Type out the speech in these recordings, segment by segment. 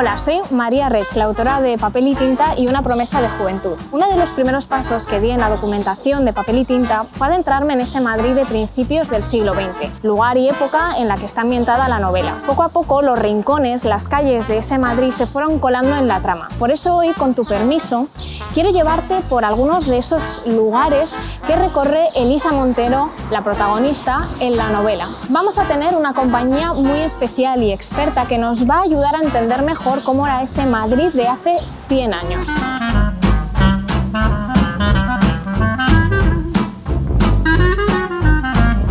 Hola, soy María Reig, la autora de Papel y Tinta y una promesa de juventud. Uno de los primeros pasos que di en la documentación de Papel y Tinta fue adentrarme en ese Madrid de principios del siglo XX, lugar y época en la que está ambientada la novela. Poco a poco los rincones, las calles de ese Madrid se fueron colando en la trama. Por eso hoy, con tu permiso, quiero llevarte por algunos de esos lugares que recorre Elisa Montero, la protagonista, en la novela. Vamos a tener una compañía muy especial y experta que nos va a ayudar a entender mejor cómo era ese Madrid de hace 100 años.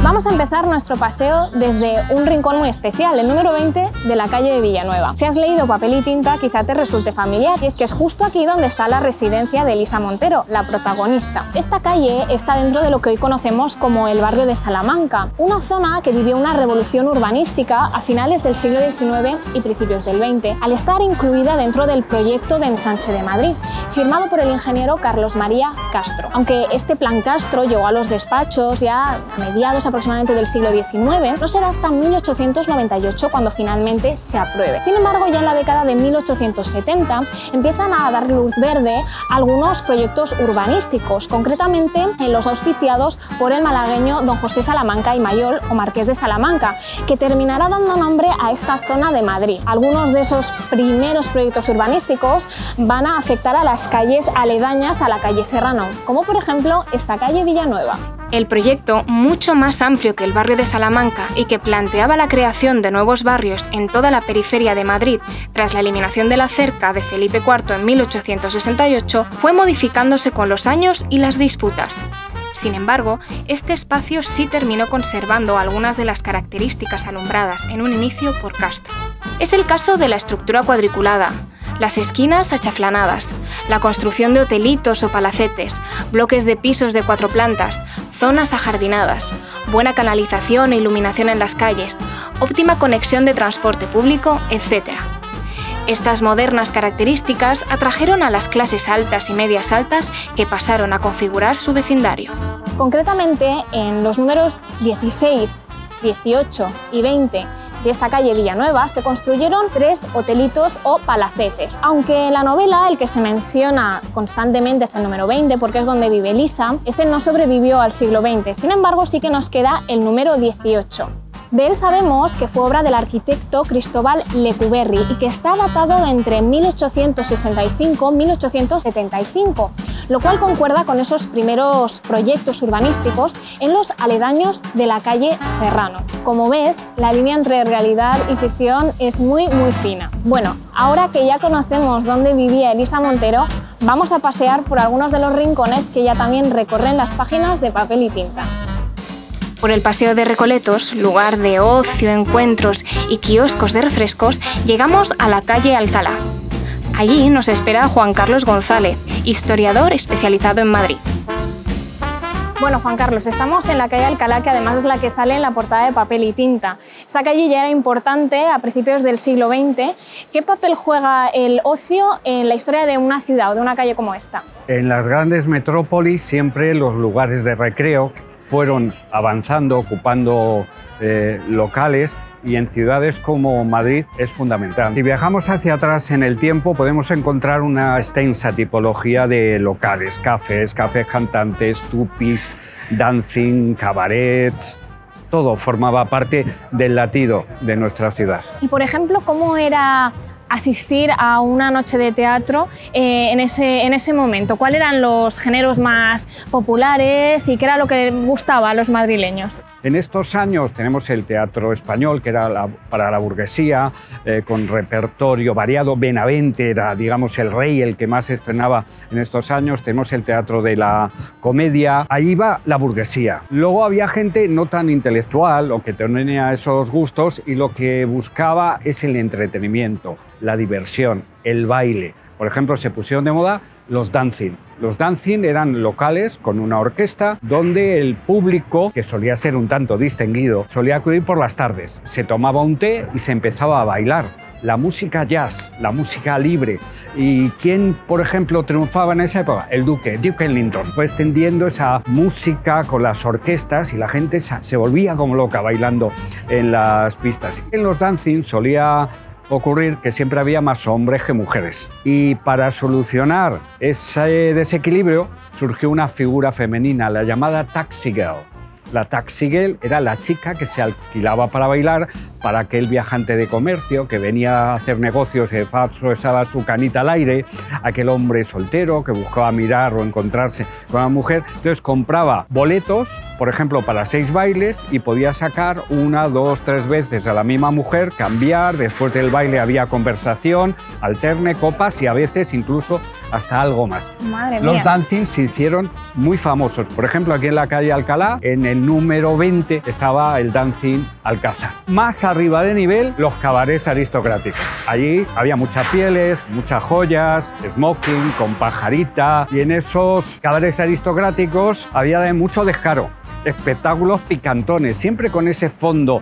Vamos a empezar nuestro paseo desde un rincón muy especial, el número 20 de la calle de Villanueva. Si has leído Papel y Tinta, quizá te resulte familiar, y es que es justo aquí donde está la residencia de Elisa Montero, la protagonista. Esta calle está dentro de lo que hoy conocemos como el barrio de Salamanca, una zona que vivió una revolución urbanística a finales del siglo XIX y principios del XX, al estar incluida dentro del proyecto de ensanche de Madrid, firmado por el ingeniero Carlos María Castro. Aunque este plan Castro llegó a los despachos ya a mediados aproximadamente del siglo XIX, no será hasta 1898 cuando finalmente se apruebe. Sin embargo, ya en la década de 1870 empiezan a dar luz verde algunos proyectos urbanísticos, concretamente en los auspiciados por el malagueño don José Salamanca y Mayol, o Marqués de Salamanca, que terminará dando nombre a esta zona de Madrid. Algunos de esos primeros proyectos urbanísticos van a afectar a las calles aledañas a la calle Serrano, como por ejemplo esta calle Villanueva. El proyecto, mucho más amplio que el barrio de Salamanca y que planteaba la creación de nuevos barrios en toda la periferia de Madrid tras la eliminación de la cerca de Felipe IV en 1868, fue modificándose con los años y las disputas. Sin embargo, este espacio sí terminó conservando algunas de las características alumbradas en un inicio por Castro. Es el caso de la estructura cuadriculada, las esquinas achaflanadas, la construcción de hotelitos o palacetes, bloques de pisos de 4 plantas, zonas ajardinadas, buena canalización e iluminación en las calles, óptima conexión de transporte público, etc. Estas modernas características atrajeron a las clases altas y medias altas que pasaron a configurar su vecindario. Concretamente, en los números 16, 18 y 20 de esta calle Villanueva se construyeron 3 hotelitos o palacetes. Aunque en la novela el que se menciona constantemente es el número 20 porque es donde vive Elisa, este no sobrevivió al siglo XX, sin embargo sí que nos queda el número 18. De él sabemos que fue obra del arquitecto Cristóbal Lecouberri y que está datado entre 1865 y 1875, lo cual concuerda con esos primeros proyectos urbanísticos en los aledaños de la calle Serrano. Como ves, la línea entre realidad y ficción es muy fina. Bueno, ahora que ya conocemos dónde vivía Elisa Montero, vamos a pasear por algunos de los rincones que ya también recorren las páginas de Papel y Tinta. Por el Paseo de Recoletos, lugar de ocio, encuentros y kioscos de refrescos, llegamos a la calle Alcalá. Allí nos espera Juan Carlos González, historiador especializado en Madrid. Bueno, Juan Carlos, estamos en la calle Alcalá, que además es la que sale en la portada de Papel y Tinta. Esta calle ya era importante a principios del siglo XX. ¿Qué papel juega el ocio en la historia de una ciudad o de una calle como esta? En las grandes metrópolis siempre los lugares de recreo fueron avanzando, ocupando locales, y en ciudades como Madrid es fundamental. Si viajamos hacia atrás en el tiempo podemos encontrar una extensa tipología de locales, cafés cantantes, tupis, dancing, cabarets. Todo formaba parte del latido de nuestra ciudad. Y por ejemplo, ¿cómo era asistir a una noche de teatro en ese momento? ¿Cuáles eran los géneros más populares y qué era lo que gustaba a los madrileños? En estos años tenemos el teatro español, que era para la burguesía, con repertorio variado. Benavente era, digamos, el rey, el que más estrenaba en estos años. Tenemos el teatro de la comedia. Ahí iba la burguesía. Luego había gente no tan intelectual o que tenía esos gustos y lo que buscaba es el entretenimiento, la diversión, el baile. Por ejemplo, se pusieron de moda los dancing. Los dancing eran locales con una orquesta donde el público, que solía ser un tanto distinguido, solía acudir por las tardes. Se tomaba un té y se empezaba a bailar. La música jazz, la música libre. ¿Y quién, por ejemplo, triunfaba en esa época? El Duke Ellington. Fue extendiendo esa música con las orquestas y la gente se volvía como loca bailando en las pistas. En los dancing solía ocurrir que siempre había más hombres que mujeres. Y para solucionar ese desequilibrio surgió una figura femenina, la llamada taxi girl. La taxi girl era la chica que se alquilaba para bailar para aquel viajante de comercio que venía a hacer negocios y pasaba su canita al aire, aquel hombre soltero que buscaba mirar o encontrarse con una mujer. Entonces compraba boletos, por ejemplo, para 6 bailes y podía sacar 1, 2, 3 veces a la misma mujer, cambiar, después del baile había conversación, alterne, copas y a veces incluso hasta algo más. Madre mía. Los dancing se hicieron muy famosos. Por ejemplo, aquí en la calle Alcalá, en el número 20, estaba el dancing Alcázar. Más arriba de nivel, los cabarets aristocráticos. Allí había muchas pieles, muchas joyas, smoking, con pajarita, y en esos cabarets aristocráticos había mucho descaro. Espectáculos picantones, siempre con ese fondo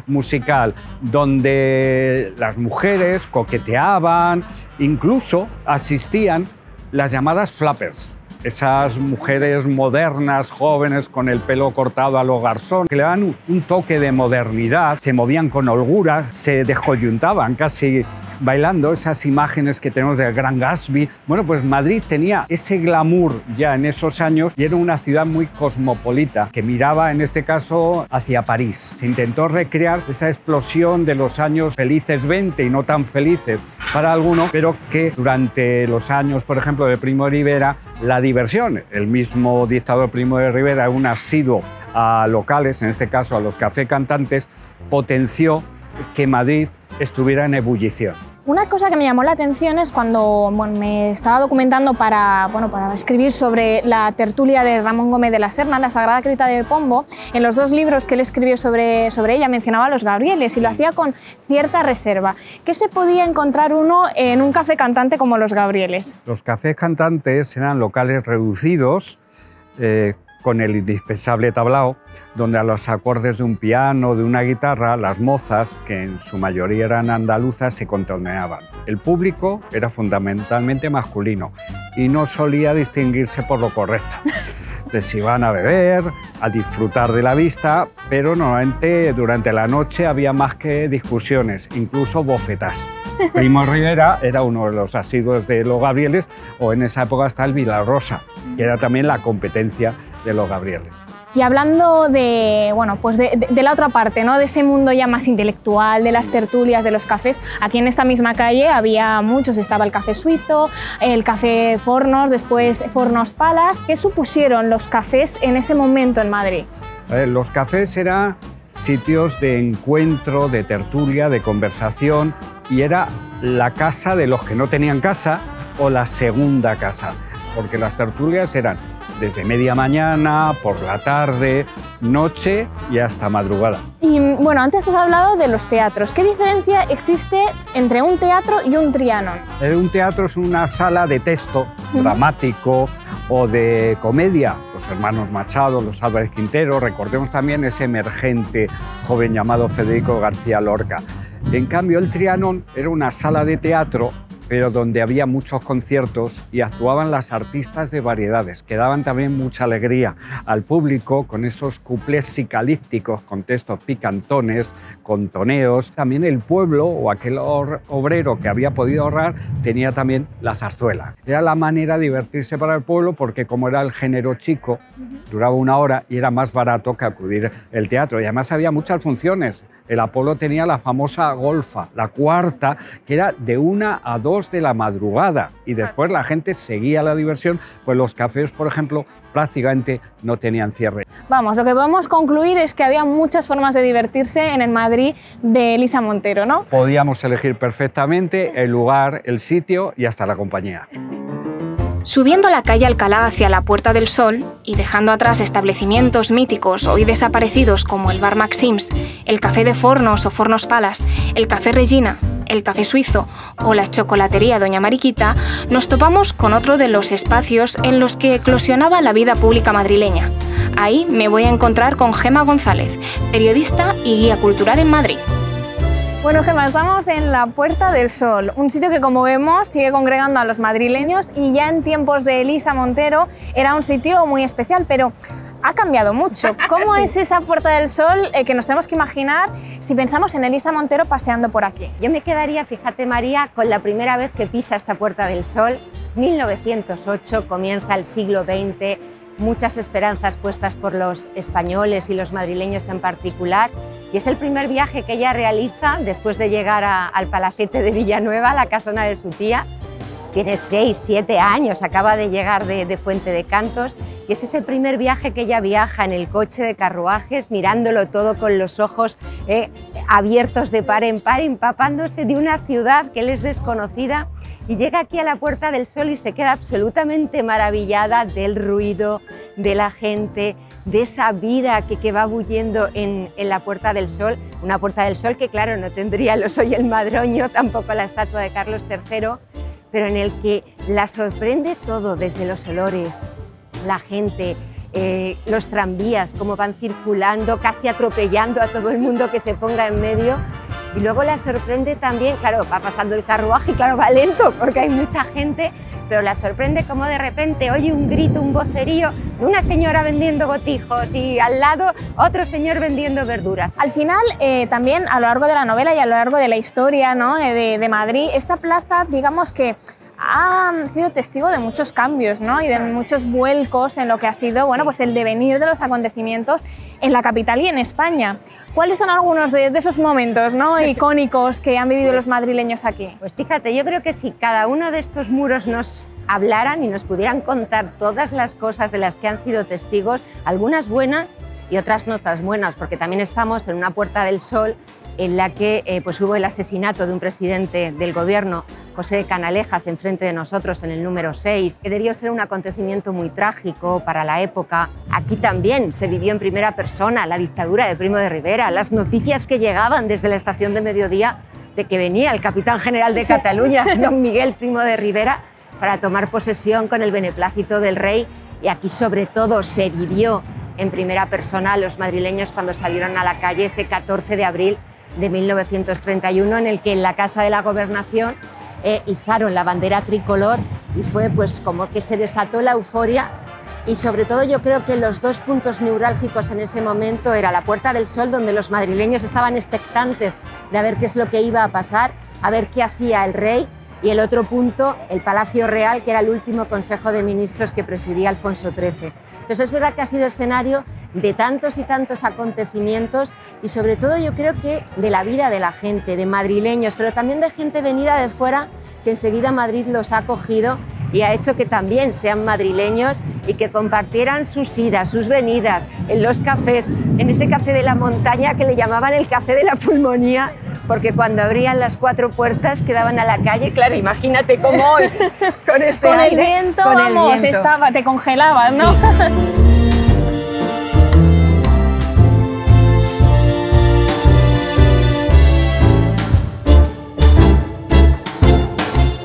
musical, donde las mujeres coqueteaban, incluso asistían las llamadas flappers. Esas mujeres modernas, jóvenes, con el pelo cortado a lo garzón, que le dan un toque de modernidad, se movían con holgura, se descoyuntaban casi bailando, esas imágenes que tenemos del Gran Gatsby. Bueno, pues Madrid tenía ese glamour ya en esos años y era una ciudad muy cosmopolita, que miraba en este caso hacia París. Se intentó recrear esa explosión de los años felices 20 y no tan felices para algunos, pero que durante los años, por ejemplo, de Primo de Rivera, la diversión, el mismo dictador Primo de Rivera, un asiduo a locales, en este caso a los cafés cantantes, potenció que Madrid estuviera en ebullición. Una cosa que me llamó la atención es cuando me estaba documentando para escribir sobre la tertulia de Ramón Gómez de la Serna, La Sagrada Cripta del Pombo. En los 2 libros que él escribió sobre ella mencionaba a los Gabrieles y lo hacía con cierta reserva. ¿Qué se podía encontrar uno en un café cantante como los Gabrieles? Los cafés cantantes eran locales reducidos, con el indispensable tablao, donde a los acordes de un piano, de una guitarra, las mozas, que en su mayoría eran andaluzas, se contorneaban. El público era fundamentalmente masculino y no solía distinguirse por lo correcto. Entonces iban a beber, a disfrutar de la vista, pero normalmente durante la noche había más que discusiones, incluso bofetas. Primo de Rivera era uno de los asiduos de los Gabrieles, o en esa época está el Vilarrosa, que era también la competencia de los Gabrieles. Y hablando de la otra parte, ¿no? De ese mundo ya más intelectual, de las tertulias, de los cafés, aquí en esta misma calle había muchos, estaba el Café Suizo, el Café Fornos, después Fornos Palas. ¿Qué supusieron los cafés en ese momento en Madrid? Los cafés eran sitios de encuentro, de tertulia, de conversación, y era la casa de los que no tenían casa o la segunda casa, porque las tertulias eran desde media mañana, por la tarde, noche y hasta madrugada. Y bueno, antes has hablado de los teatros. ¿Qué diferencia existe entre un teatro y un Trianon? Un teatro es una sala de texto dramático o de comedia. Los hermanos Machado, los Álvarez Quintero, recordemos también ese emergente joven llamado Federico García Lorca. En cambio, el Trianon era una sala de teatro, pero donde había muchos conciertos y actuaban las artistas de variedades, que daban también mucha alegría al público con esos cuplés psicalípticos, con textos picantones, con toneos. También el pueblo o aquel obrero que había podido ahorrar tenía también la zarzuela. Era la manera de divertirse para el pueblo porque como era el género chico, duraba 1 hora y era más barato que acudir al teatro. Y además había muchas funciones. El Apolo tenía la famosa golfa, la cuarta, que era de 1 a 2 de la madrugada y después la gente seguía la diversión, pues los cafés, por ejemplo, prácticamente no tenían cierre. Vamos, lo que podemos concluir es que había muchas formas de divertirse en el Madrid de Elisa Montero, ¿no? Podíamos elegir perfectamente el lugar, el sitio y hasta la compañía. Subiendo la calle Alcalá hacia la Puerta del Sol y dejando atrás establecimientos míticos hoy desaparecidos como el Bar Maxims, el Café de Fornos o Fornos Palas, el Café Regina, el Café Suizo o la Chocolatería Doña Mariquita, nos topamos con otro de los espacios en los que eclosionaba la vida pública madrileña. Ahí me voy a encontrar con Gemma González, periodista y guía cultural en Madrid. Bueno, Gemma, estamos en la Puerta del Sol, un sitio que, como vemos, sigue congregando a los madrileños y ya en tiempos de Elisa Montero era un sitio muy especial, pero Ha cambiado mucho. ¿Cómo Sí. es esa Puerta del Sol que nos tenemos que imaginar si pensamos en Elisa Montero paseando por aquí? Yo me quedaría, fíjate María, con la primera vez que pisa esta Puerta del Sol. 1908, comienza el siglo XX, muchas esperanzas puestas por los españoles y los madrileños en particular. Y es el primer viaje que ella realiza después de llegar al palacete de Villanueva, la casona de su tía. Tiene 6, 7 años, acaba de llegar de Fuente de Cantos y ese es el primer viaje que ella viaja en el coche de carruajes, mirándolo todo con los ojos abiertos de par en par, empapándose de una ciudad que le es desconocida y llega aquí a la Puerta del Sol y se queda absolutamente maravillada del ruido, de la gente, de esa vida que va bulliendo en la Puerta del Sol. Una Puerta del Sol que, claro, no tendría los Hoy el Madroño, tampoco la estatua de Carlos III, pero en el que la sorprende todo, desde los olores, la gente, los tranvías, cómo van circulando, casi atropellando a todo el mundo que se ponga en medio. Y luego la sorprende también, claro, va pasando el carruaje y claro, va lento porque hay mucha gente, pero la sorprende como de repente oye un grito, un vocerío de una señora vendiendo botijos y al lado otro señor vendiendo verduras. Al final, también a lo largo de la novela y a lo largo de la historia, ¿no?, de Madrid, esta plaza, digamos que ha sido testigo de muchos cambios, ¿no?, y de muchos vuelcos en lo que ha sido, bueno, pues el devenir de los acontecimientos en la capital y en España. ¿Cuáles son algunos de esos momentos, ¿no?, icónicos que han vivido los madrileños aquí? Pues fíjate, yo creo que si cada uno de estos muros nos hablaran y nos pudieran contar todas las cosas de las que han sido testigos, algunas buenas y otras no tan buenas, porque también estamos en una Puerta del Sol en la que pues hubo el asesinato de un presidente del gobierno, José de Canalejas, enfrente de nosotros en el número 6, que debió ser un acontecimiento muy trágico para la época. Aquí también se vivió en primera persona la dictadura de Primo de Rivera, las noticias que llegaban desde la estación de Mediodía de que venía el capitán general de Cataluña, don Miguel Primo de Rivera, para tomar posesión con el beneplácito del rey. Y aquí sobre todo se vivió en primera persona los madrileños cuando salieron a la calle ese 14 de abril de 1931, en el que en la Casa de la Gobernación izaron la bandera tricolor y fue pues como que se desató la euforia. Y sobre todo yo creo que los dos puntos neurálgicos en ese momento era la Puerta del Sol, donde los madrileños estaban expectantes de a ver qué es lo que iba a pasar, a ver qué hacía el rey, y el otro punto, el Palacio Real, que era el último Consejo de Ministros que presidía Alfonso XIII. Entonces es verdad que ha sido escenario de tantos y tantos acontecimientos y sobre todo yo creo que de la vida de la gente, de madrileños, pero también de gente venida de fuera que enseguida Madrid los ha acogido y ha hecho que también sean madrileños y que compartieran sus idas, sus venidas, en los cafés, en ese café de la montaña que le llamaban el café de la pulmonía, porque cuando abrían las 4 puertas que daban a la calle, claro, imagínate cómo hoy, con este con aire, el viento, con vamos, el viento. te congelabas, ¿no? Sí.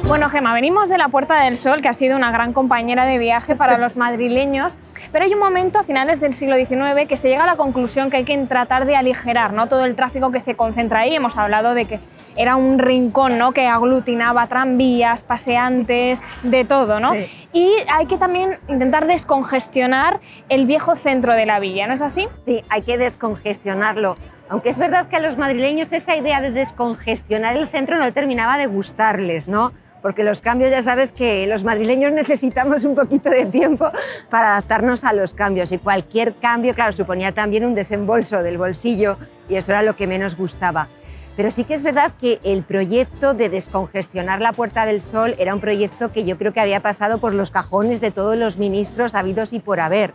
Bueno, Gemma, venimos de la Puerta del Sol, que ha sido una gran compañera de viaje para los madrileños, pero hay un momento a finales del siglo XIX que se llega a la conclusión que hay que tratar de aligerar, ¿no?, todo el tráfico que se concentra ahí. Hemos hablado de que era un rincón, ¿no?, que aglutinaba tranvías, paseantes, de todo, ¿no? Sí. Y hay que también intentar descongestionar el viejo centro de la villa, ¿no es así? Sí, hay que descongestionarlo. Aunque es verdad que a los madrileños esa idea de descongestionar el centro no terminaba de gustarles, ¿no? Porque los cambios, ya sabes que los madrileños necesitamos un poquito de tiempo para adaptarnos a los cambios y cualquier cambio, claro, suponía también un desembolso del bolsillo y eso era lo que menos gustaba. Pero sí que es verdad que el proyecto de descongestionar la Puerta del Sol era un proyecto que yo creo que había pasado por los cajones de todos los ministros habidos y por haber,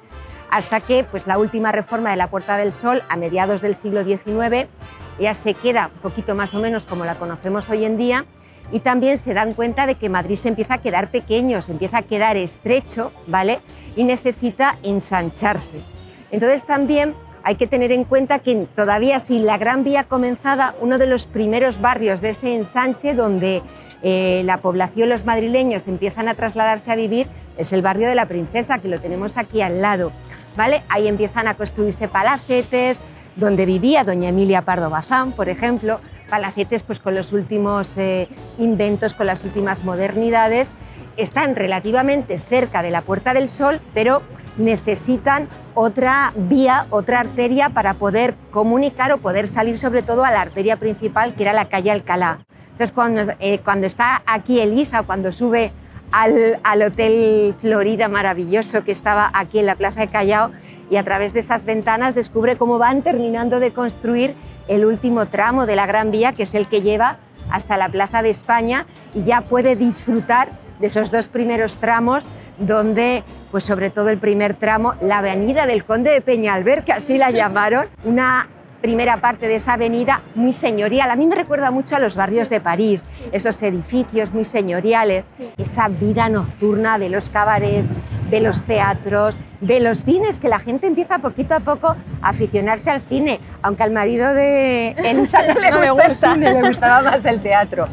hasta que pues, la última reforma de la Puerta del Sol, a mediados del siglo XIX, ya se queda un poquito más o menos como la conocemos hoy en día. Y también se dan cuenta de que Madrid se empieza a quedar pequeño, se empieza a quedar estrecho, ¿vale? Y necesita ensancharse. Entonces también hay que tener en cuenta que todavía sin la Gran Vía comenzada, uno de los primeros barrios de ese ensanche donde la población, los madrileños, empiezan a trasladarse a vivir es el barrio de la Princesa, que lo tenemos aquí al lado, ¿vale? Ahí empiezan a construirse palacetes, donde vivía doña Emilia Pardo Bazán, por ejemplo, palacetes pues, con los últimos inventos, con las últimas modernidades. Están relativamente cerca de la Puerta del Sol, pero necesitan otra vía, otra arteria para poder comunicar o poder salir sobre todo a la arteria principal, que era la calle Alcalá. Entonces, cuando está aquí Elisa, cuando sube al Hotel Florida maravilloso que estaba aquí en la Plaza de Callao, y a través de esas ventanas descubre cómo van terminando de construir el último tramo de la Gran Vía, que es el que lleva hasta la Plaza de España, y ya puede disfrutar de esos dos primeros tramos, donde, pues sobre todo el primer tramo, la avenida del Conde de Peñalver, que así la llamaron, una primera parte de esa avenida muy señorial. A mí me recuerda mucho a los barrios de París, esos edificios muy señoriales, esa vida nocturna de los cabarets, de los teatros, de los cines, que la gente empieza poquito a poco a aficionarse al cine, aunque al marido de Elisa no le gusta el cine, le gustaba más el teatro.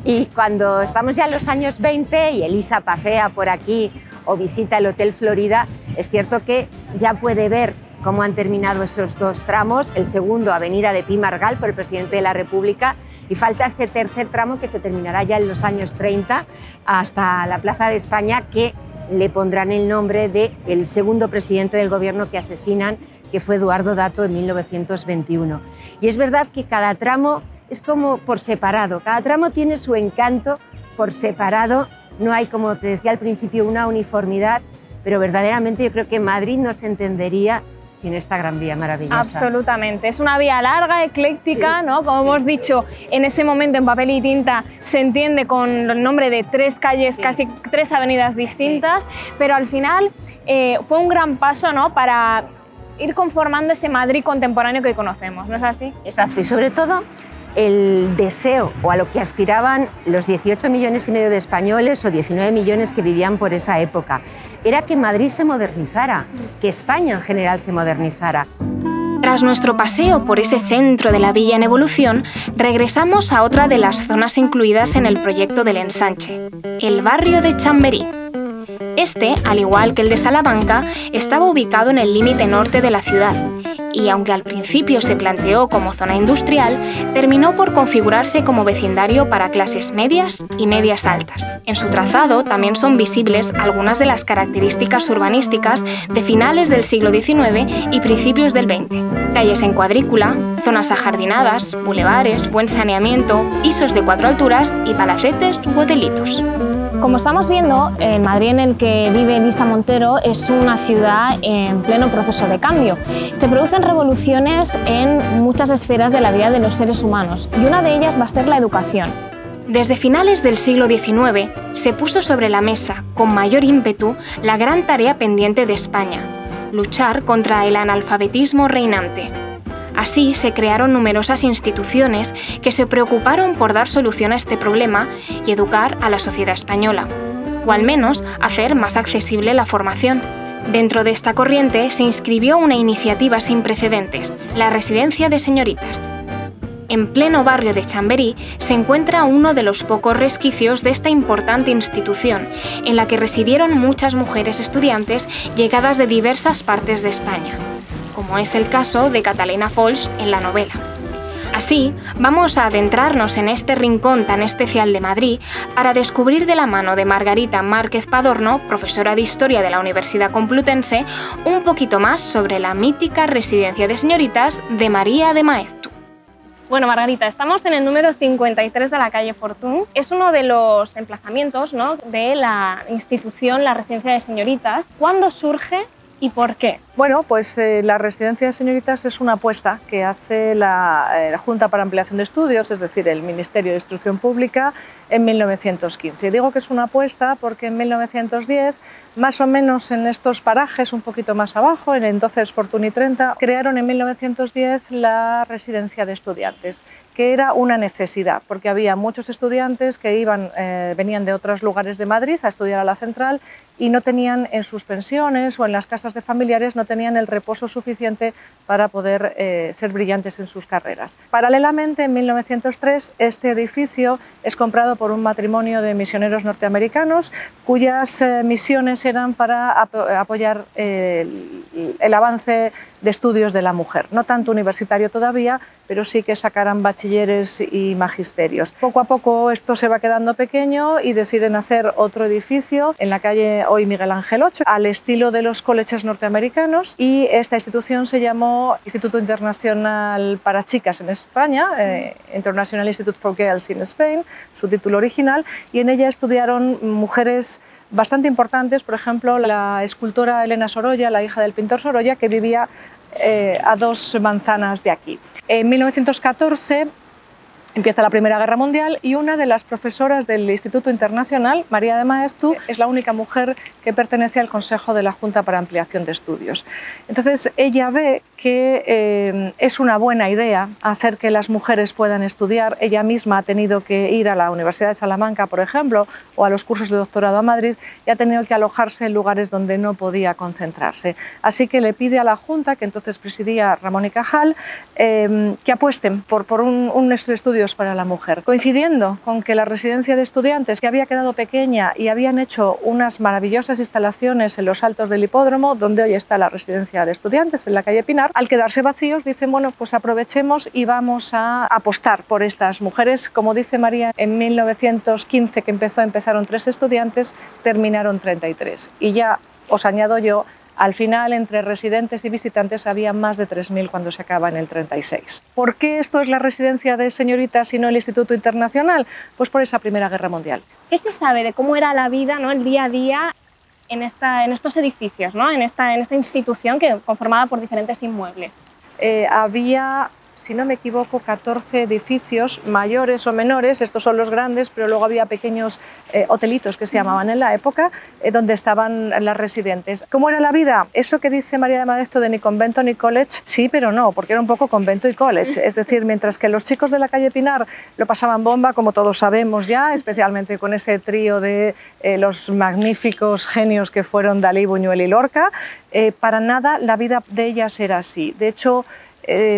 Y cuando estamos ya en los años 20 y Elisa pasea por aquí o visita el Hotel Florida, es cierto que ya puede ver cómo han terminado esos dos tramos, el segundo, Avenida de Pi Margall, por el presidente de la República, y falta ese tercer tramo que se terminará ya en los años 30 hasta la Plaza de España, que le pondrán el nombre del segundo presidente del gobierno que asesinan, que fue Eduardo Dato en 1921. Y es verdad que cada tramo es como por separado, cada tramo tiene su encanto por separado, no hay, como te decía al principio, una uniformidad, pero verdaderamente yo creo que Madrid no se entendería sin esta Gran Vía maravillosa. Absolutamente, es una vía larga, ecléctica, sí, ¿no? Como hemos dicho, en ese momento en papel y tinta se entiende con el nombre de 3 calles, casi 3 avenidas distintas, pero al final fue un gran paso, ¿no?, para ir conformando ese Madrid contemporáneo que hoy conocemos, ¿no es así? Exacto, y sobre todo el deseo o a lo que aspiraban los 18,5 millones de españoles o 19 millones que vivían por esa época, era que Madrid se modernizara, que España en general se modernizara. Tras nuestro paseo por ese centro de la villa en evolución, regresamos a otra de las zonas incluidas en el proyecto del ensanche, el barrio de Chamberí. Este, al igual que el de Salamanca, estaba ubicado en el límite norte de la ciudad y, aunque al principio se planteó como zona industrial, terminó por configurarse como vecindario para clases medias y medias altas. En su trazado también son visibles algunas de las características urbanísticas de finales del siglo XIX y principios del XX. Calles en cuadrícula, zonas ajardinadas, bulevares, buen saneamiento, pisos de 4 alturas y palacetes u hotelitos. Como estamos viendo, el Madrid en el que vive Elisa Montero es una ciudad en pleno proceso de cambio. Se producen revoluciones en muchas esferas de la vida de los seres humanos y una de ellas va a ser la educación. Desde finales del siglo XIX se puso sobre la mesa, con mayor ímpetu, la gran tarea pendiente de España: luchar contra el analfabetismo reinante. Así se crearon numerosas instituciones que se preocuparon por dar solución a este problema y educar a la sociedad española, o al menos hacer más accesible la formación. Dentro de esta corriente se inscribió una iniciativa sin precedentes, la Residencia de Señoritas. En pleno barrio de Chamberí se encuentra uno de los pocos resquicios de esta importante institución, en la que residieron muchas mujeres estudiantes llegadas de diversas partes de España, como es el caso de Catalina Foix en la novela. Así, vamos a adentrarnos en este rincón tan especial de Madrid para descubrir de la mano de Margarita Márquez Padorno, profesora de Historia de la Universidad Complutense, un poquito más sobre la mítica Residencia de Señoritas de María de Maeztu. Bueno, Margarita, estamos en el número 53 de la calle Fortuny. Es uno de los emplazamientos, ¿no?, de la institución, la Residencia de Señoritas. ¿Cuándo surge y por qué? Bueno, pues la Residencia de Señoritas es una apuesta que hace la Junta para Ampliación de Estudios, es decir, el Ministerio de Instrucción Pública, en 1915. Digo que es una apuesta porque en 1910, más o menos en estos parajes, un poquito más abajo, en entonces Fortuny 30, crearon en 1910 la Residencia de Estudiantes, que era una necesidad, porque había muchos estudiantes que venían de otros lugares de Madrid a estudiar a la Central y no tenían en sus pensiones o en las casas de familiares, no tenían el reposo suficiente para poder ser brillantes en sus carreras. Paralelamente, en 1903, este edificio es comprado por un matrimonio de misioneros norteamericanos cuyas misiones eran para apoyar el avance de estudios de la mujer. No tanto universitario todavía, pero sí que sacarán bachilleres y magisterios. Poco a poco esto se va quedando pequeño y deciden hacer otro edificio en la calle hoy Miguel Ángel 8, al estilo de los colleges norteamericanos, y esta institución se llamó Instituto Internacional para Chicas en España, International Institute for Girls in Spain, su título original, y en ella estudiaron mujeres bastante importantes, por ejemplo, la escultora Elena Sorolla, la hija del pintor Sorolla, que vivía a 2 manzanas de aquí. En 1914 empieza la Primera Guerra Mundial y una de las profesoras del Instituto Internacional, María de Maeztu, es la única mujer que pertenece al Consejo de la Junta para Ampliación de Estudios. Entonces ella ve que es una buena idea hacer que las mujeres puedan estudiar. Ella misma ha tenido que ir a la Universidad de Salamanca, por ejemplo, o a los cursos de doctorado a Madrid, y ha tenido que alojarse en lugares donde no podía concentrarse. Así que le pide a la Junta, que entonces presidía Ramón y Cajal, que apuesten por unos estudios para la mujer, coincidiendo con que la residencia de estudiantes, que había quedado pequeña y habían hecho unas maravillosas instalaciones en los altos del hipódromo, donde hoy está la residencia de estudiantes, en la calle Pinar, al quedarse vacíos dicen, bueno, pues aprovechemos y vamos a apostar por estas mujeres. Como dice María, en 1915 que empezaron 3 estudiantes, terminaron 33. Y ya os añado yo, al final, entre residentes y visitantes, había más de 3.000 cuando se acaba en el 36. ¿Por qué esto es la residencia de señoritas y no el Instituto Internacional? Pues por esa Primera Guerra Mundial. ¿Qué se sabe de cómo era la vida, ¿no?, el día a día en estos edificios, ¿no?, en esta institución conformada por diferentes inmuebles? Había, si no me equivoco, 14 edificios mayores o menores. Estos son los grandes, pero luego había pequeños hotelitos que se llamaban en la época, donde estaban las residentes. ¿Cómo era la vida? Eso que dice María de Maeztu de ni convento ni college, sí, pero no, porque era un poco convento y college. Es decir, mientras que los chicos de la calle Pinar lo pasaban bomba, como todos sabemos ya, especialmente con ese trío de los magníficos genios que fueron Dalí, Buñuel y Lorca, para nada la vida de ellas era así. De hecho,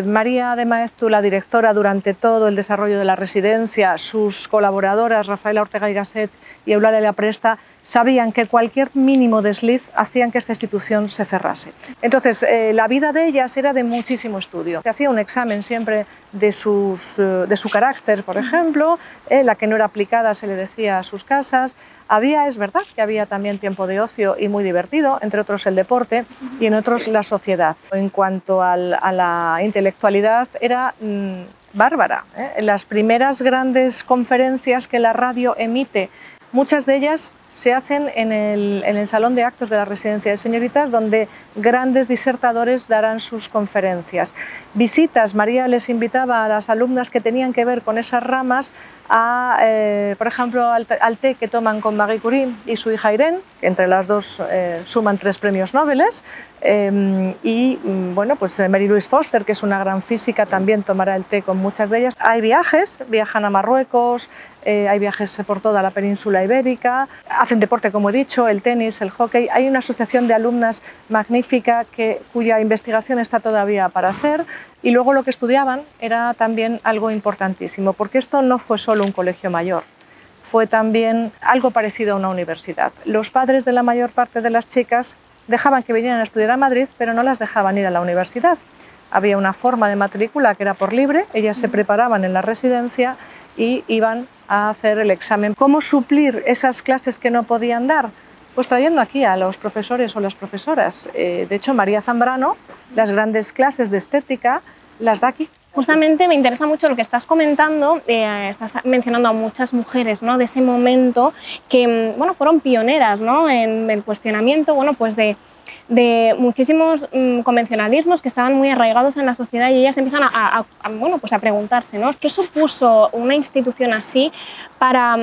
María de Maeztu, la directora durante todo el desarrollo de la residencia, sus colaboradoras Rafaela Ortega y Gasset y Eulalia Lapresta, sabían que cualquier mínimo desliz hacían que esta institución se cerrase. Entonces, la vida de ellas era de muchísimo estudio. Se hacía un examen siempre de su carácter, por ejemplo, la que no era aplicada se le decía a sus casas. Es verdad que había también tiempo de ocio y muy divertido, entre otros el deporte y en otros la sociedad. En cuanto a la intelectualidad, era bárbara. Las primeras grandes conferencias que la radio emite, muchas de ellas se hacen en el salón de actos de la residencia de señoritas, donde grandes disertadores darán sus conferencias. Visitas, María les invitaba a las alumnas que tenían que ver con esas ramas por ejemplo, al té que toman con Marie Curie y su hija Irene, que entre las dos suman 3 premios Nobel, y bueno, pues Mary Louise Foster, que es una gran física, también tomará el té con muchas de ellas. Hay viajes, viajan a Marruecos, hay viajes por toda la península ibérica, hacen deporte, como he dicho, el tenis, el hockey. Hay una asociación de alumnas magnífica cuya investigación está todavía para hacer. Y luego lo que estudiaban era también algo importantísimo, porque esto no fue solo un colegio mayor, fue también algo parecido a una universidad. Los padres de la mayor parte de las chicas dejaban que vinieran a estudiar a Madrid, pero no las dejaban ir a la universidad. Había una forma de matrícula que era por libre, ellas se preparaban en la residencia y iban a hacer el examen. ¿Cómo suplir esas clases que no podían dar? Pues trayendo aquí a los profesores o las profesoras. De hecho, María Zambrano, las grandes clases de estética, las da aquí. Justamente me interesa mucho lo que estás comentando, estás mencionando a muchas mujeres, ¿no?, de ese momento que, bueno, fueron pioneras, ¿no?, en el cuestionamiento, bueno, pues de muchísimos convencionalismos que estaban muy arraigados en la sociedad, y ellas empiezan bueno, pues a preguntarse, ¿no?, ¿qué supuso una institución así para,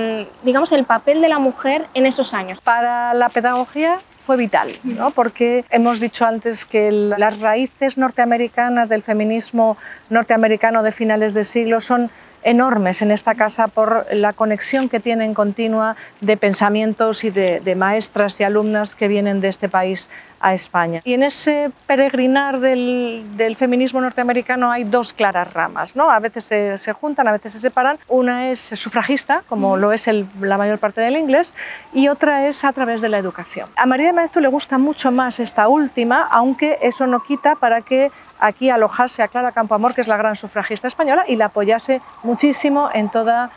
digamos, el papel de la mujer en esos años? Para la pedagogía fue vital, ¿no?, porque hemos dicho antes que las raíces norteamericanas del feminismo norteamericano de finales de siglo son enormes en esta casa por la conexión que tienen continua de pensamientos y de maestras y alumnas que vienen de este país a España. Y en ese peregrinar del feminismo norteamericano hay dos claras ramas, ¿no? A veces se juntan, a veces se separan. Una es sufragista, como lo es la mayor parte del inglés, y otra es a través de la educación. A María de Maeztu le gusta mucho más esta última, aunque eso no quita para que aquí alojase a Clara Campoamor, que es la gran sufragista española, y la apoyase muchísimo en toda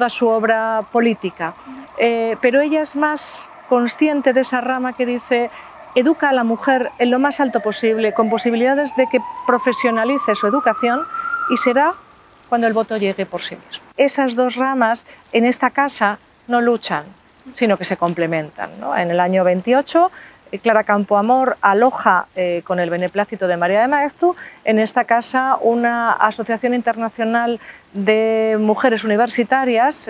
su obra política. Pero ella es más consciente de esa rama que dice: educa a la mujer en lo más alto posible, con posibilidades de que profesionalice su educación, y será cuando el voto llegue por sí mismo. Esas dos ramas en esta casa no luchan, sino que se complementan, ¿no? En el año 28, Clara Campoamor aloja con el beneplácito de María de Maeztu en esta casa una asociación internacional de mujeres universitarias,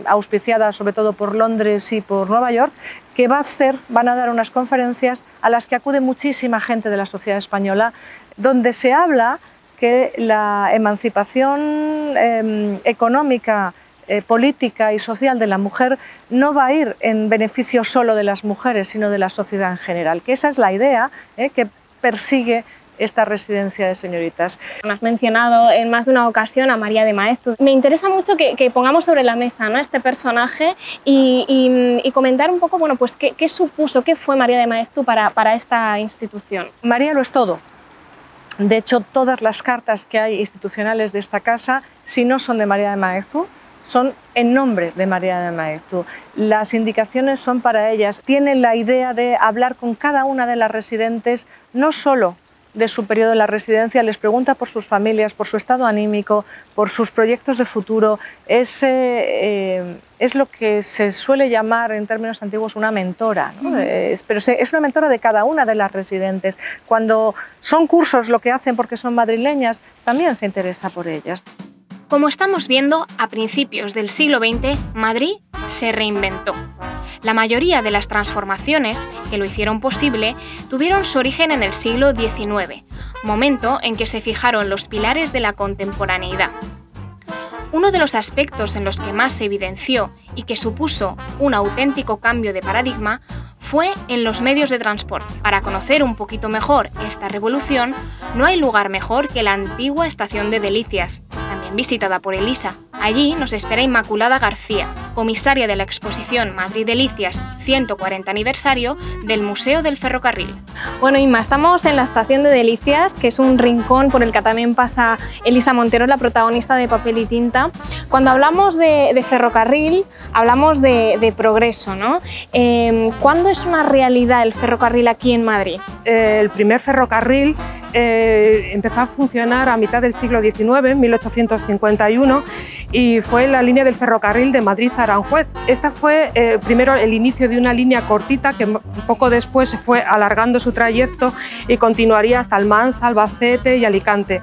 auspiciada sobre todo por Londres y por Nueva York, que van a dar unas conferencias a las que acude muchísima gente de la sociedad española, donde se habla que la emancipación económica, política y social de la mujer no va a ir en beneficio solo de las mujeres, sino de la sociedad en general, que esa es la idea que persigue esta residencia de señoritas. Has mencionado en más de una ocasión a María de Maeztu. Me interesa mucho que pongamos sobre la mesa, ¿no?, este personaje y comentar un poco, bueno, pues qué supuso, qué fue María de Maeztu para esta institución. María lo es todo. De hecho, todas las cartas que hay institucionales de esta casa, si no son de María de Maeztu, son en nombre de María de Maeztu. Las indicaciones son para ellas. Tienen la idea de hablar con cada una de las residentes, no solo de su periodo en la residencia, les pregunta por sus familias, por su estado anímico, por sus proyectos de futuro. Es lo que se suele llamar en términos antiguos una mentora, ¿no? Pero es una mentora de cada una de las residentes. Cuando son cursos lo que hacen porque son madrileñas, también se interesa por ellas. Como estamos viendo, a principios del siglo XX, Madrid se reinventó. La mayoría de las transformaciones que lo hicieron posible tuvieron su origen en el siglo XIX, momento en que se fijaron los pilares de la contemporaneidad. Uno de los aspectos en los que más se evidenció y que supuso un auténtico cambio de paradigma fue en los medios de transporte. Para conocer un poquito mejor esta revolución, no hay lugar mejor que la antigua estación de Delicias, también visitada por Elisa. Allí nos espera Inmaculada García, comisaria de la exposición Madrid Delicias 140 aniversario del Museo del Ferrocarril. Bueno, Inma, estamos en la estación de Delicias, que es un rincón por el que también pasa Elisa Montero, la protagonista de Papel y Tinta. Cuando hablamos de ferrocarril, hablamos de progreso, ¿no? ¿Cuándo es una realidad el ferrocarril aquí en Madrid? El primer ferrocarril empezó a funcionar a mitad del siglo XIX, en 1851, y fue la línea del ferrocarril de Madrid a Aranjuez. Esta fue primero el inicio de una línea cortita que poco después se fue alargando su trayecto y continuaría hasta Almansa, Albacete y Alicante.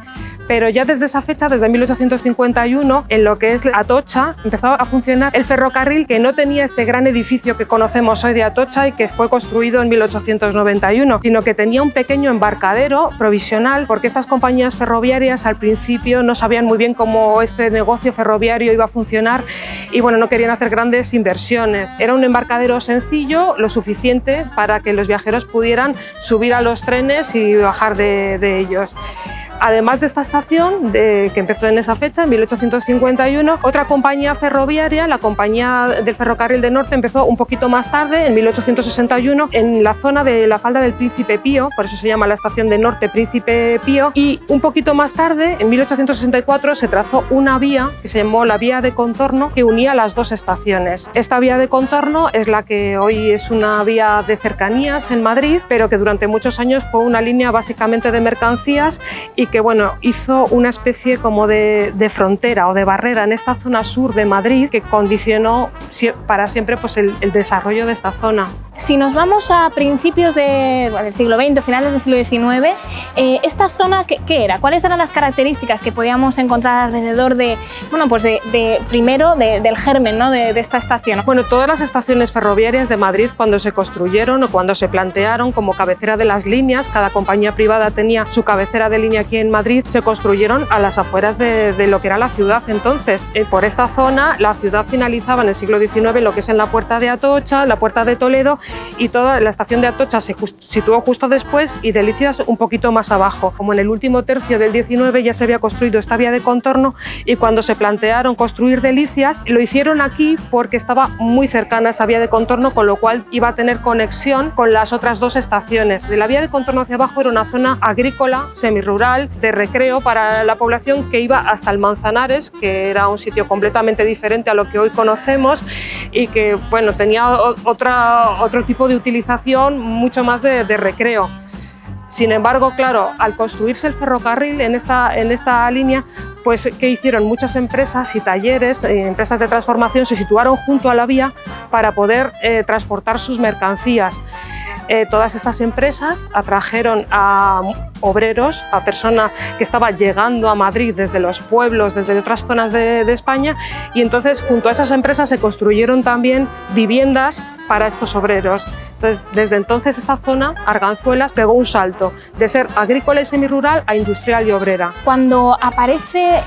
Pero ya desde esa fecha, desde 1851, en lo que es Atocha, empezó a funcionar el ferrocarril, que no tenía este gran edificio que conocemos hoy de Atocha y que fue construido en 1891, sino que tenía un pequeño embarcadero provisional, porque estas compañías ferroviarias al principio no sabían muy bien cómo este negocio ferroviario iba a funcionar y bueno, no querían hacer grandes inversiones. Era un embarcadero sencillo, lo suficiente para que los viajeros pudieran subir a los trenes y bajar de ellos. Además de esta estación, que empezó en esa fecha, en 1851, otra compañía ferroviaria, la Compañía del Ferrocarril del Norte, empezó un poquito más tarde, en 1861, en la zona de la falda del Príncipe Pío, por eso se llama la estación de Norte Príncipe Pío, y un poquito más tarde, en 1864, se trazó una vía que se llamó la Vía de Contorno, que unía las dos estaciones. Esta vía de contorno es la que hoy es una vía de cercanías en Madrid, pero que durante muchos años fue una línea básicamente de mercancías y que bueno, hizo una especie como de frontera o de barrera en esta zona sur de Madrid que condicionó para siempre pues, el desarrollo de esta zona. Si nos vamos a principios del siglo XX, finales del siglo XIX, ¿esta zona qué era? ¿Cuáles eran las características que podíamos encontrar alrededor primero del germen, ¿no? de esta estación? Bueno, todas las estaciones ferroviarias de Madrid, cuando se construyeron o cuando se plantearon como cabecera de las líneas, cada compañía privada tenía su cabecera de línea aquí en Madrid, se construyeron a las afueras de lo que era la ciudad. Entonces, por esta zona, la ciudad finalizaba en el siglo XIX lo que es en la Puerta de Atocha, la Puerta de Toledo, y toda la estación de Atocha se situó justo después y Delicias un poquito más abajo. Como en el último tercio del XIX ya se había construido esta vía de contorno, y cuando se plantearon construir Delicias, lo hicieron aquí porque estaba muy cercana a esa vía de contorno, con lo cual iba a tener conexión con las otras dos estaciones. De la vía de contorno hacia abajo era una zona agrícola, semirural, de recreo para la población, que iba hasta el Manzanares, que era un sitio completamente diferente a lo que hoy conocemos y que bueno, tenía otro tipo de utilización, mucho más de recreo. Sin embargo, claro, al construirse el ferrocarril en esta línea, pues ¿qué hicieron? Muchas empresas y talleres, empresas de transformación, se situaron junto a la vía para poder transportar sus mercancías. Todas estas empresas atrajeron a obreros, a personas que estaban llegando a Madrid desde los pueblos, desde otras zonas de España, y entonces junto a esas empresas se construyeron también viviendas para estos obreros. Entonces, desde entonces esta zona, Arganzuelas, pegó un salto de ser agrícola y semirural a industrial y obrera. Cuando aparece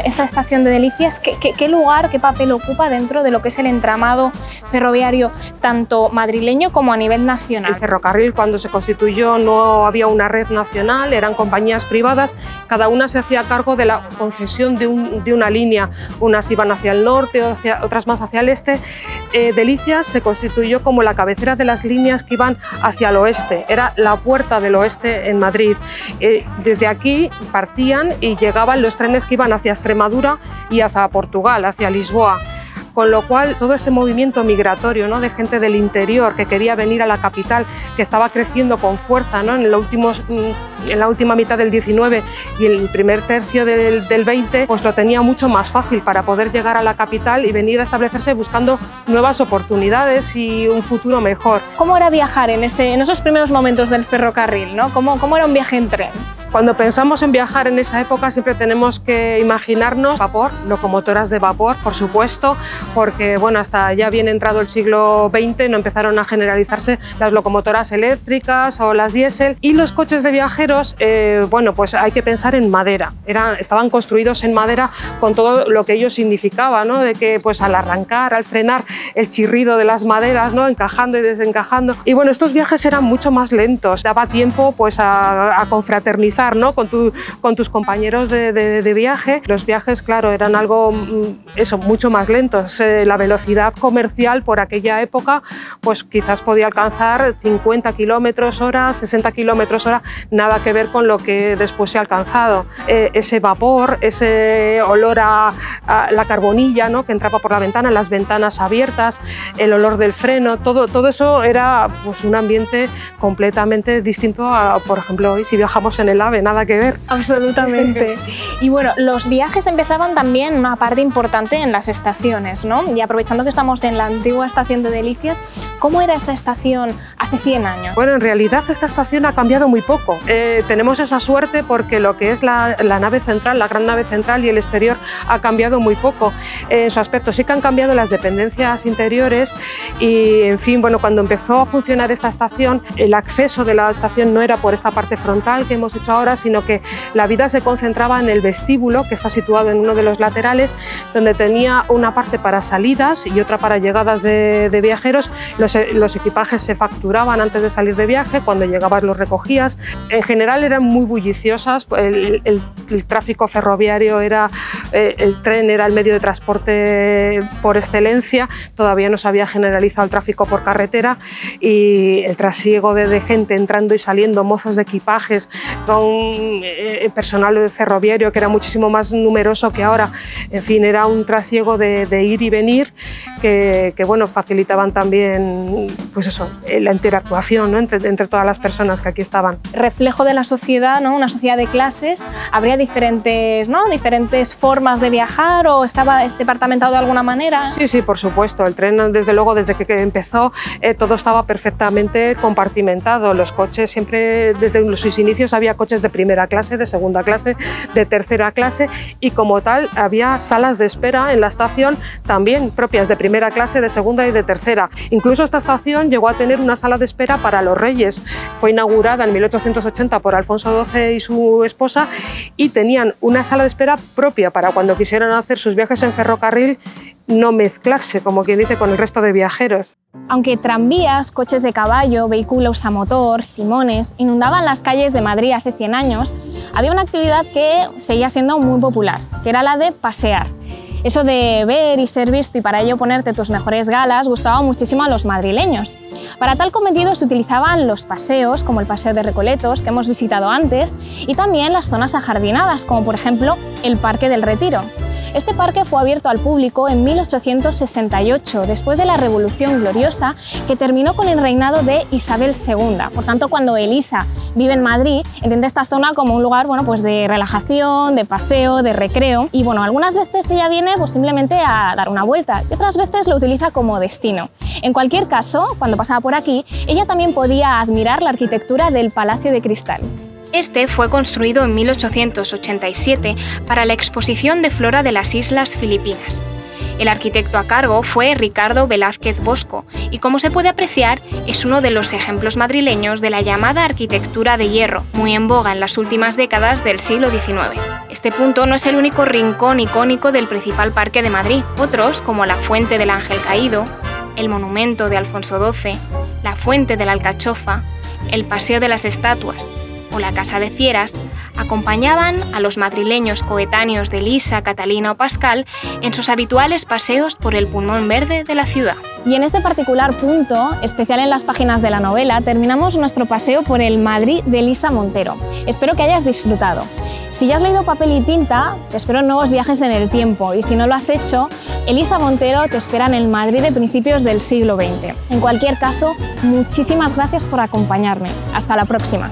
esta estación de Delicias, ¿qué lugar, qué papel ocupa dentro de lo que es el entramado ferroviario tanto madrileño como a nivel nacional? El ferrocarril, cuando se constituyó, no había una red nacional, eran compañías privadas, cada una se hacía cargo de la concesión de una línea, unas iban hacia el norte, otras más hacia el este. Delicias se constituyó como la cabecera de las líneas que iban hacia el oeste, era la puerta del oeste en Madrid. Desde aquí partían y llegaban los trenes que iban hacia Extremadura y hacia Portugal, hacia Lisboa. Con lo cual, todo ese movimiento migratorio, ¿no?, de gente del interior que quería venir a la capital, que estaba creciendo con fuerza, ¿no?, en la última mitad del XIX y el primer tercio del XX, pues lo tenía mucho más fácil para poder llegar a la capital y venir a establecerse buscando nuevas oportunidades y un futuro mejor. ¿Cómo era viajar en esos primeros momentos del ferrocarril, ¿no? ¿Cómo era un viaje en tren? Cuando pensamos en viajar en esa época siempre tenemos que imaginarnos vapor, locomotoras de vapor, por supuesto, porque bueno, hasta ya bien entrado el siglo XX no empezaron a generalizarse las locomotoras eléctricas o las diésel, y los coches de viajeros, bueno, pues hay que pensar en madera. Estaban construidos en madera con todo lo que ello significaba, ¿no?, de que pues al arrancar, al frenar, el chirrido de las maderas, ¿no?, encajando y desencajando. Y bueno, estos viajes eran mucho más lentos, daba tiempo pues a confraternizar, ¿no?, con tus compañeros de viaje. Los viajes, claro, eran algo mucho más lentos. La velocidad comercial por aquella época pues quizás podía alcanzar 50 km/h, 60 km/h, nada que ver con lo que después se ha alcanzado. Ese vapor, ese olor a la carbonilla, ¿no?, que entraba por la ventana, las ventanas abiertas, el olor del freno, todo eso era pues un ambiente completamente distinto a, por ejemplo, hoy si viajamos en el AVE, nada que ver. Absolutamente. Y bueno, los viajes empezaban también una parte importante en las estaciones, ¿no? Y aprovechando que estamos en la antigua estación de Delicias, ¿cómo era esta estación hace 100 años? Bueno, en realidad esta estación ha cambiado muy poco. Tenemos esa suerte porque lo que es la nave central, la gran nave central y el exterior ha cambiado muy poco. En su aspecto sí que han cambiado las dependencias interiores y, en fin, bueno, cuando empezó a funcionar esta estación, el acceso de la estación no era por esta parte frontal que hemos hecho ahora, sino que la vida se concentraba en el vestíbulo, que está situado en uno de los laterales, donde tenía una parte para salidas y otra para llegadas de viajeros. Los equipajes se facturaban antes de salir de viaje, cuando llegabas los recogías. En general eran muy bulliciosas, el tráfico ferroviario el tren era el medio de transporte por excelencia, todavía no se había generalizado el tráfico por carretera y el trasiego de gente entrando y saliendo, mozos de equipajes, con personal ferroviario que era muchísimo más numeroso que ahora. En fin, era un trasiego de ir y venir que bueno, facilitaban también pues eso, la interactuación, ¿no?, entre todas las personas que aquí estaban. Reflejo de la sociedad, ¿no?, una sociedad de clases, habría diferentes, ¿no? diferentes formas de viajar o estaba departamentado de alguna manera? Sí, sí, por supuesto. El tren, desde luego, desde que empezó, todo estaba perfectamente compartimentado. Los coches siempre, desde sus inicios, había coches de primera clase, de segunda clase, de tercera clase y como tal había salas de espera en la estación también propias de primera clase, de segunda y de tercera. Incluso esta estación llegó a tener una sala de espera para los reyes. Fue inaugurada en 1880 por Alfonso XII y su esposa y tenían una sala de espera propia para cuando quisieran hacer sus viajes en ferrocarril no mezclarse, como quien dice, con el resto de viajeros. Aunque tranvías, coches de caballo, vehículos a motor, simones inundaban las calles de Madrid hace 100 años, había una actividad que seguía siendo muy popular, que era la de pasear. Eso de ver y ser visto y para ello ponerte tus mejores galas gustaba muchísimo a los madrileños. Para tal cometido se utilizaban los paseos, como el Paseo de Recoletos, que hemos visitado antes, y también las zonas ajardinadas, como por ejemplo el Parque del Retiro. Este parque fue abierto al público en 1868, después de la Revolución Gloriosa, que terminó con el reinado de Isabel II. Por tanto, cuando Elisa vive en Madrid, entiende esta zona como un lugar pues de relajación, de paseo, de recreo. Y algunas veces ella viene simplemente a dar una vuelta y otras veces lo utiliza como destino. En cualquier caso, cuando pasaba por aquí, ella también podía admirar la arquitectura del Palacio de Cristal. Este fue construido en 1887 para la Exposición de Flora de las Islas Filipinas. El arquitecto a cargo fue Ricardo Velázquez Bosco y, como se puede apreciar, es uno de los ejemplos madrileños de la llamada arquitectura de hierro, muy en boga en las últimas décadas del siglo XIX. Este punto no es el único rincón icónico del principal parque de Madrid. Otros, como la Fuente del Ángel Caído, el Monumento de Alfonso XII, la Fuente de la Alcachofa, el Paseo de las Estatuas o la Casa de Fieras, acompañaban a los madrileños coetáneos de Elisa, Catalina o Pascal en sus habituales paseos por el pulmón verde de la ciudad. Y en este particular punto, especial en las páginas de la novela, terminamos nuestro paseo por el Madrid de Elisa Montero. Espero que hayas disfrutado. Si ya has leído Papel y Tinta, te espero en nuevos viajes en el tiempo y si no lo has hecho, Elisa Montero te espera en el Madrid de principios del siglo XX. En cualquier caso, muchísimas gracias por acompañarme. Hasta la próxima.